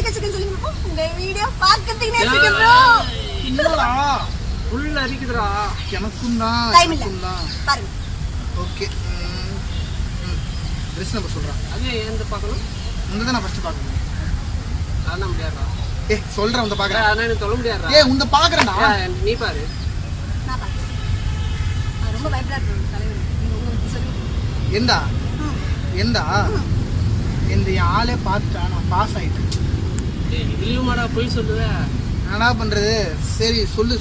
வச்சிருக்கேன்னு சொல்லுங்க. உங்க வீடியோ பார்க்கிறதுக்கு நேசிக்கிறேன் ப்ரோ. என்னடா புள்ள அரிக்குதுடா. எனக்கும் தான் டைம் இல்ல பாருங்க. ஓகே ட்ரெஸ் நம்பர் சொல்றேன். அது எந்த பார்க்கணும்? உங்க தான் ஃபர்ஸ்ட் பார்க்கணும். அதான் முடியாதா? சொல்றேன் உங்க பாக்குறேன். அதான் எனக்கு சொல்ல முடியாதா? உங்க பாக்குறேன்டா. நீ பாரு. நான் பாக்குறேன். ரொம்ப பயப்படாத தலைவர். நீங்க உங்க பத்தி சொல்லுங்க. எந்த என் ஆளே பார்த்துட்டா நான் பாஸ் ஆயிட்டேன். இதுலயும் மாடா போய் சொல்லுவேன். என்னடா பண்றது? சரி சொல்லு.